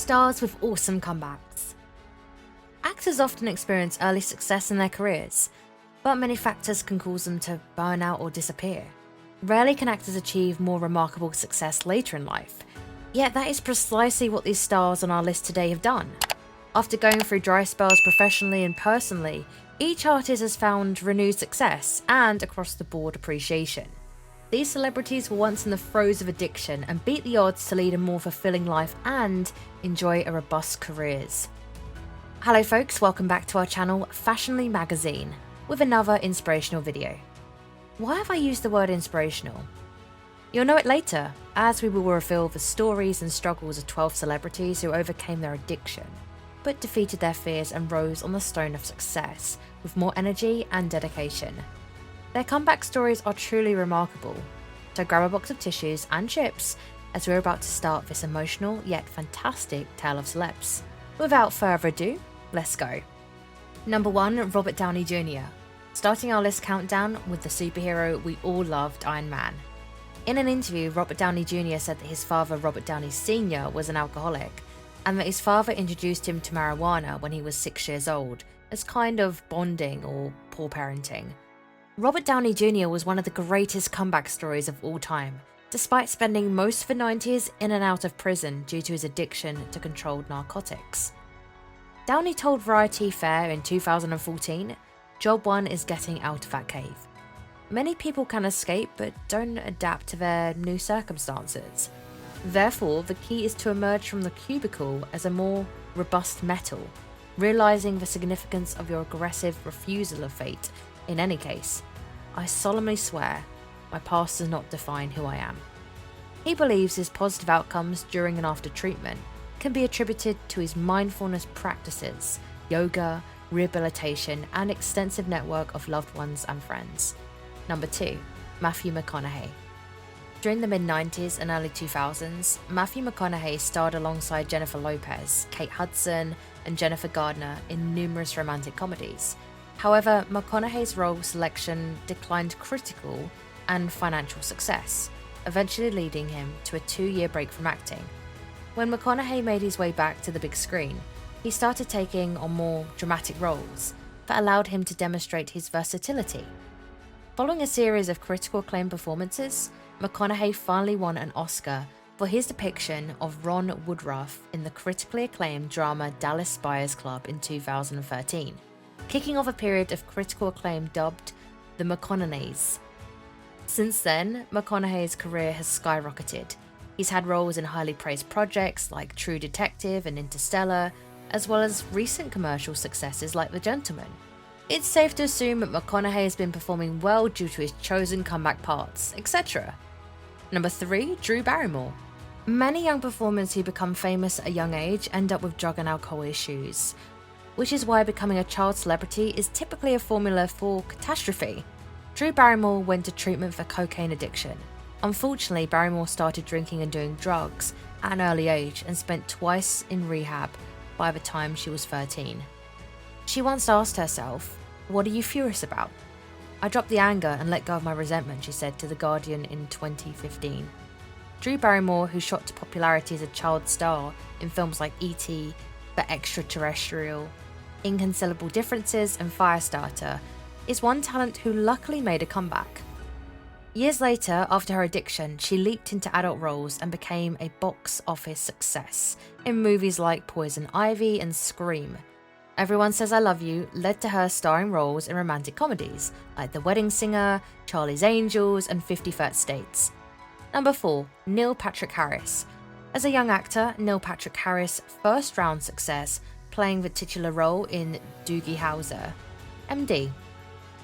Stars with awesome comebacks. Actors often experience early success in their careers, but many factors can cause them to burn out or disappear. Rarely can actors achieve more remarkable success later in life, yet that is precisely what these stars on our list today have done. After going through dry spells professionally and personally, each artist has found renewed success and across-the-board appreciation. These celebrities were once in the throes of addiction and beat the odds to lead a more fulfilling life and enjoy a robust careers. Hello folks, welcome back to our channel FASHIONY-MAGAZINE with another inspirational video. Why have I used the word inspirational? You'll know it later, as we will reveal the stories and struggles of 12 celebrities who overcame their addiction, but defeated their fears and rose on the stone of success with more energy and dedication. Their comeback stories are truly remarkable, so grab a box of tissues and chips as we're about to start this emotional yet fantastic tale of celebs. Without further ado, let's go. Number 1, Robert Downey Jr. Starting our list countdown with the superhero we all loved, Iron Man. In an interview, Robert Downey Jr. said that his father, Robert Downey Sr., was an alcoholic, and that his father introduced him to marijuana when he was 6 years old, as kind of bonding or poor parenting. Robert Downey Jr. was one of the greatest comeback stories of all time, despite spending most of the 90s in and out of prison due to his addiction to controlled narcotics. Downey told Vanity Fair in 2014, "Job 1 is getting out of that cave. Many people can escape but don't adapt to their new circumstances. Therefore, the key is to emerge from the cubicle as a more robust metal, realizing the significance of your aggressive refusal of fate. In any case, I solemnly swear my past does not define who I am." He believes his positive outcomes during and after treatment can be attributed to his mindfulness practices, yoga, rehabilitation, and extensive network of loved ones and friends. Number 2, Matthew McConaughey. During the mid-90s and early 2000s, Matthew McConaughey starred alongside Jennifer Lopez, Kate Hudson, and Jennifer Gardner in numerous romantic comedies. However, McConaughey's role selection declined critical and financial success, eventually leading him to a 2-year break from acting. When McConaughey made his way back to the big screen, he started taking on more dramatic roles that allowed him to demonstrate his versatility. Following a series of critical acclaim performances, McConaughey finally won an Oscar for his depiction of Ron Woodruff in the critically acclaimed drama Dallas Buyers Club in 2013, kicking off a period of critical acclaim dubbed the McConaughey's. Since then, McConaughey's career has skyrocketed. He's had roles in highly praised projects like True Detective and Interstellar, as well as recent commercial successes like The Gentleman. It's safe to assume that McConaughey has been performing well due to his chosen comeback parts, etc. Number 3, Drew Barrymore. Many young performers who become famous at a young age end up with drug and alcohol issues, which is why becoming a child celebrity is typically a formula for catastrophe. Drew Barrymore went to treatment for cocaine addiction. Unfortunately, Barrymore started drinking and doing drugs at an early age and spent twice in rehab by the time she was 13. She once asked herself, "What are you furious about?" "I dropped the anger and let go of my resentment," she said to The Guardian in 2015. Drew Barrymore, who shot to popularity as a child star in films like E.T., The Extraterrestrial, Inconsolable Differences, and Firestarter, is one talent who luckily made a comeback. Years later, after her addiction, she leaped into adult roles and became a box office success in movies like Poison Ivy and Scream. Everyone Says I Love You led to her starring roles in romantic comedies like The Wedding Singer, Charlie's Angels, and 50 First Dates. Number 4, Neil Patrick Harris. As a young actor, Neil Patrick Harris' first-round success playing the titular role in Doogie Howser, MD.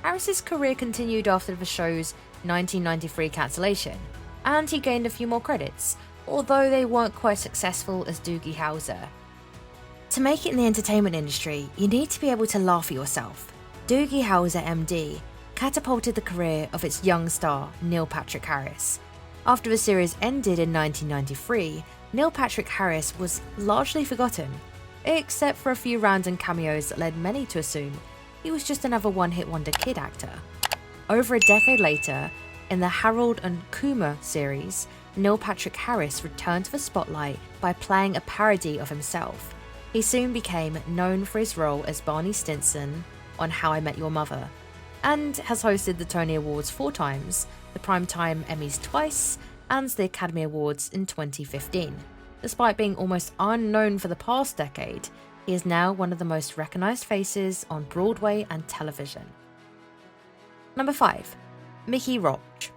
Harris's career continued after the show's 1993 cancellation, and he gained a few more credits, although they weren't quite successful as Doogie Howser. To make it in the entertainment industry, you need to be able to laugh at yourself. Doogie Howser MD catapulted the career of its young star, Neil Patrick Harris. After the series ended in 1993, Neil Patrick Harris was largely forgotten, except for a few random cameos that led many to assume he was just another one-hit wonder kid actor. Over a decade later, in the Harold and Kumar series, Neil Patrick Harris returned to the spotlight by playing a parody of himself. He soon became known for his role as Barney Stinson on How I Met Your Mother, and has hosted the Tony Awards 4 times, the Primetime Emmys twice, and the Academy Awards in 2015. Despite being almost unknown for the past decade, he is now one of the most recognised faces on Broadway and television. Number 5. Mickey Rourke.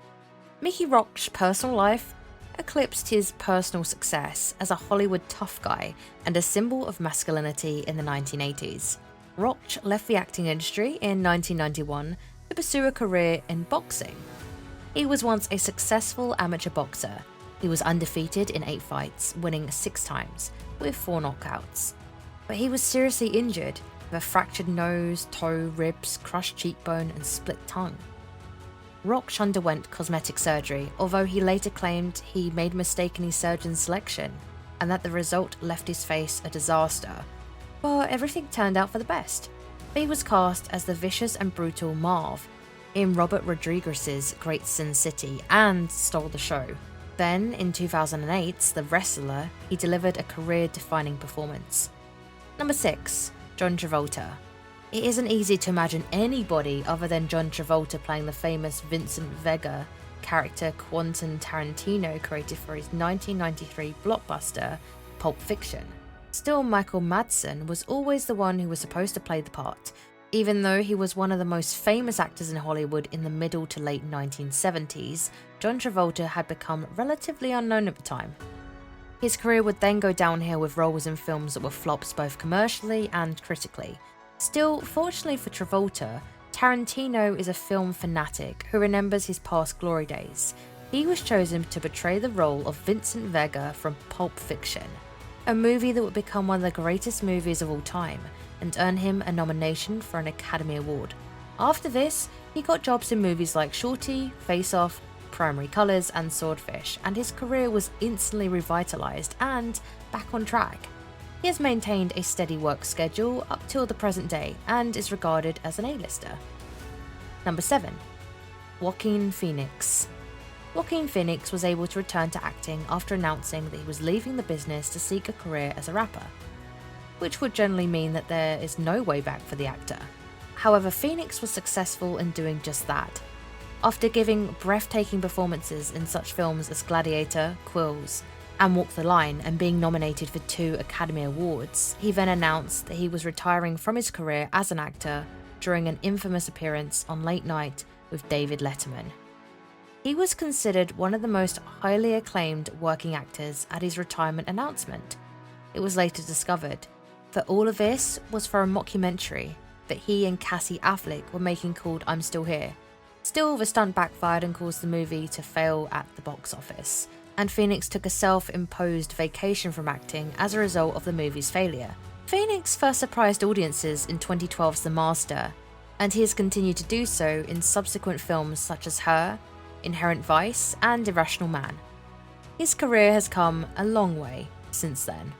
Mickey Rourke's personal life eclipsed his personal success as a Hollywood tough guy and a symbol of masculinity in the 1980s. Rourke left the acting industry in 1991 to pursue a career in boxing. He was once a successful amateur boxer. He was undefeated in 8 fights, winning 6 times, with 4 knockouts. But he was seriously injured, with a fractured nose, toe, ribs, crushed cheekbone, and split tongue. Rourke underwent cosmetic surgery, although he later claimed he made a mistake in his surgeon's selection, and that the result left his face a disaster. But everything turned out for the best. He was cast as the vicious and brutal Marv in Robert Rodriguez's Great Sin City and stole the show. Then, in 2008's The Wrestler, he delivered a career-defining performance. Number 6. John Travolta. It isn't easy to imagine anybody other than John Travolta playing the famous Vincent Vega character Quentin Tarantino created for his 1993 blockbuster, Pulp Fiction. Still, Michael Madsen was always the one who was supposed to play the part, even though he was one of the most famous actors in Hollywood in the middle to late 1970s. John Travolta had become relatively unknown at the time. His career would then go downhill with roles in films that were flops both commercially and critically. Still, fortunately for Travolta, Tarantino is a film fanatic who remembers his past glory days. He was chosen to portray the role of Vincent Vega from Pulp Fiction, a movie that would become one of the greatest movies of all time and earn him a nomination for an Academy Award. After this, he got jobs in movies like Shorty, Face Off, Primary Colours and Swordfish, and his career was instantly revitalised and back on track. He has maintained a steady work schedule up till the present day and is regarded as an A-lister. Number 7. Joaquin Phoenix. Joaquin Phoenix was able to return to acting after announcing that he was leaving the business to seek a career as a rapper, which would generally mean that there is no way back for the actor. However, Phoenix was successful in doing just that. After giving breathtaking performances in such films as Gladiator, Quills, and Walk the Line, and being nominated for 2 Academy Awards, he then announced that he was retiring from his career as an actor during an infamous appearance on Late Night with David Letterman. He was considered one of the most highly acclaimed working actors at his retirement announcement. It was later discovered that all of this was for a mockumentary that he and Cassie Affleck were making called I'm Still Here. Still, the stunt backfired and caused the movie to fail at the box office, and Phoenix took a self-imposed vacation from acting as a result of the movie's failure. Phoenix first surprised audiences in 2012's The Master, and he has continued to do so in subsequent films such as Her, Inherent Vice, and Irrational Man. His career has come a long way since then.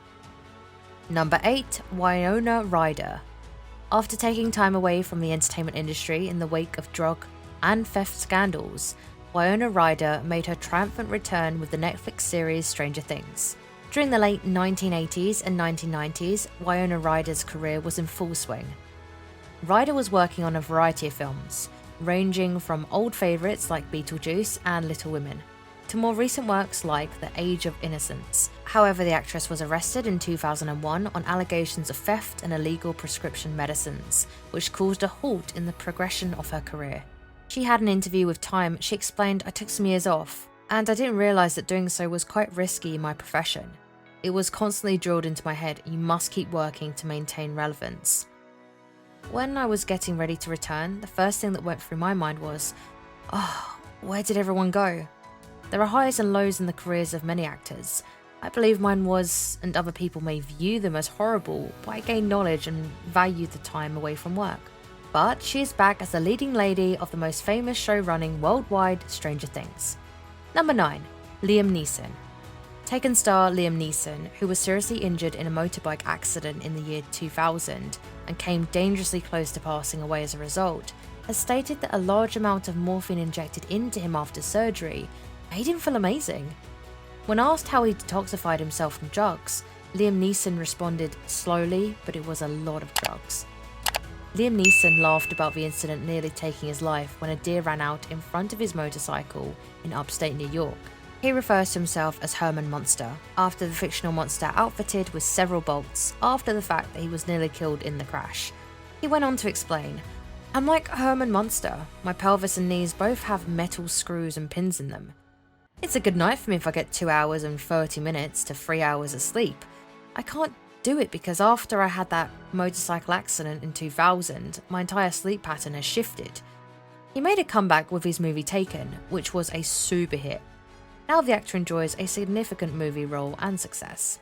Number 8. Winona Ryder. After taking time away from the entertainment industry in the wake of drug and theft scandals, Winona Ryder made her triumphant return with the Netflix series Stranger Things. During the late 1980s and 1990s, Winona Ryder's career was in full swing. Ryder was working on a variety of films, ranging from old favourites like Beetlejuice and Little Women, to more recent works like The Age of Innocence. However, the actress was arrested in 2001 on allegations of theft and illegal prescription medicines, which caused a halt in the progression of her career. She had an interview with Time. She explained, "I took some years off, and I didn't realise that doing so was quite risky in my profession. It was constantly drilled into my head, you must keep working to maintain relevance." When I was getting ready to return, the first thing that went through my mind was, where did everyone go? There are highs and lows in the careers of many actors. I believe mine was, and other people may view them as horrible, but I gained knowledge and valued the time away from work. But she is back as the leading lady of the most famous show running worldwide, Stranger Things. Number 9. Liam Neeson. Taken star Liam Neeson, who was seriously injured in a motorbike accident in the year 2000 and came dangerously close to passing away as a result, has stated that a large amount of morphine injected into him after surgery made him feel amazing. When asked how he detoxified himself from drugs, Liam Neeson responded, "Slowly, but it was a lot of drugs." Liam Neeson laughed about the incident nearly taking his life when a deer ran out in front of his motorcycle in upstate New York. He refers to himself as Herman Monster, after the fictional monster outfitted with several bolts after the fact that he was nearly killed in the crash. He went on to explain, "I'm like Herman Monster. My pelvis and knees both have metal screws and pins in them. It's a good night for me if I get 2 hours and 30 minutes to 3 hours of sleep. I can't do it because after I had that motorcycle accident in 2000, my entire sleep pattern has shifted." He made a comeback with his movie Taken, which was a super hit. Now the actor enjoys a significant movie role and success.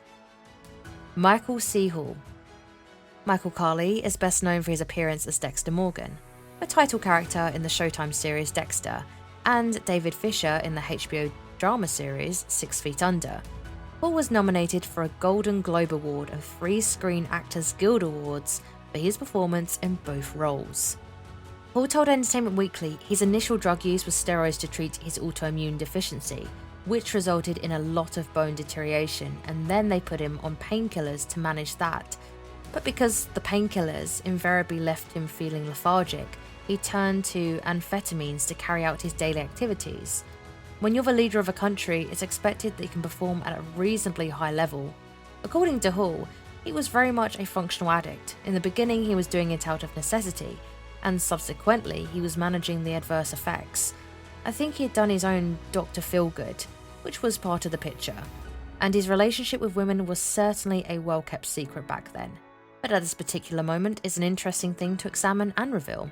Michael C. Hall. Michael Carley is best known for his appearance as Dexter Morgan, a title character in the Showtime series Dexter, and David Fisher in the HBO drama series 6 Feet Under. Hall was nominated for a Golden Globe Award and 3 Screen Actors Guild Awards for his performance in both roles. Hall told Entertainment Weekly his initial drug use was steroids to treat his autoimmune deficiency, which resulted in a lot of bone deterioration, and then they put him on painkillers to manage that. But because the painkillers invariably left him feeling lethargic, he turned to amphetamines to carry out his daily activities. When you're the leader of a country, it's expected that you can perform at a reasonably high level. According to Hall, he was very much a functional addict. In the beginning, he was doing it out of necessity, and subsequently, he was managing the adverse effects. I think he had done his own Dr. Feelgood, which was part of the picture, and his relationship with women was certainly a well-kept secret back then. But at this particular moment is an interesting thing to examine and reveal.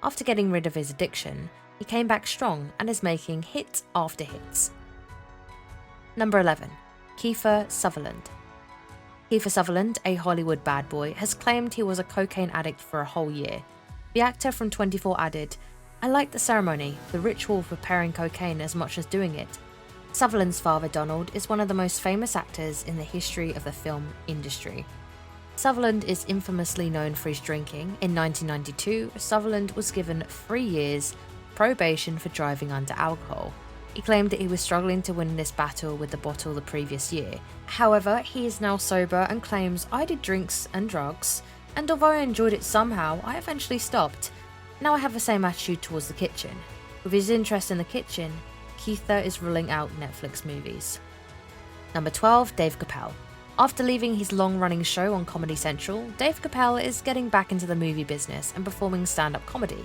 After getting rid of his addiction, he came back strong and is making hit after hits. Number 11. Kiefer Sutherland. Kiefer Sutherland, a Hollywood bad boy, has claimed he was a cocaine addict for a whole year. The actor from 24 added, "I liked the ceremony, the ritual of preparing cocaine as much as doing it." Sutherland's father, Donald, is one of the most famous actors in the history of the film industry. Sutherland is infamously known for his drinking. In 1992, Sutherland was given 3 years probation for driving under alcohol. He claimed that he was struggling to win this battle with the bottle the previous year. However, he is now sober and claims, "I did drinks and drugs, and although I enjoyed it somehow, I eventually stopped. Now I have the same attitude towards the kitchen." With his interest in the kitchen, Kiefer is ruling out Netflix movies. Number 12. Dave Chappelle. After leaving his long-running show on Comedy Central, Dave Chappelle is getting back into the movie business and performing stand-up comedy.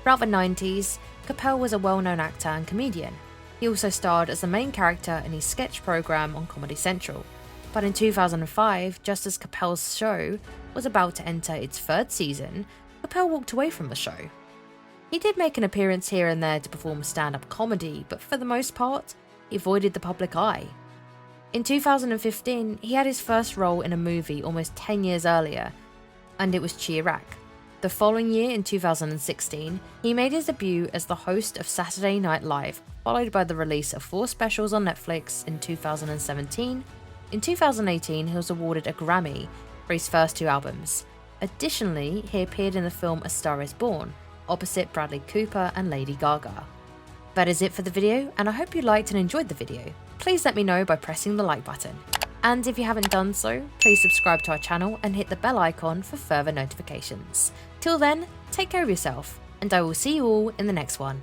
Throughout the 90s, Chappelle was a well-known actor and comedian. He also starred as the main character in his sketch program on Comedy Central. But in 2005, just as Chappelle's show was about to enter its 3rd season, Chappelle walked away from the show. He did make an appearance here and there to perform stand-up comedy, but for the most part, he avoided the public eye. In 2015, he had his first role in a movie almost 10 years earlier, and it was Chirac. The following year, in 2016, he made his debut as the host of Saturday Night Live, followed by the release of 4 specials on Netflix in 2017. In 2018, he was awarded a Grammy for his first 2 albums. Additionally, he appeared in the film A Star is Born, opposite Bradley Cooper and Lady Gaga. That is it for the video, and I hope you liked and enjoyed the video. Please let me know by pressing the like button. And if you haven't done so, please subscribe to our channel and hit the bell icon for further notifications. Till then, take care of yourself, and I will see you all in the next one.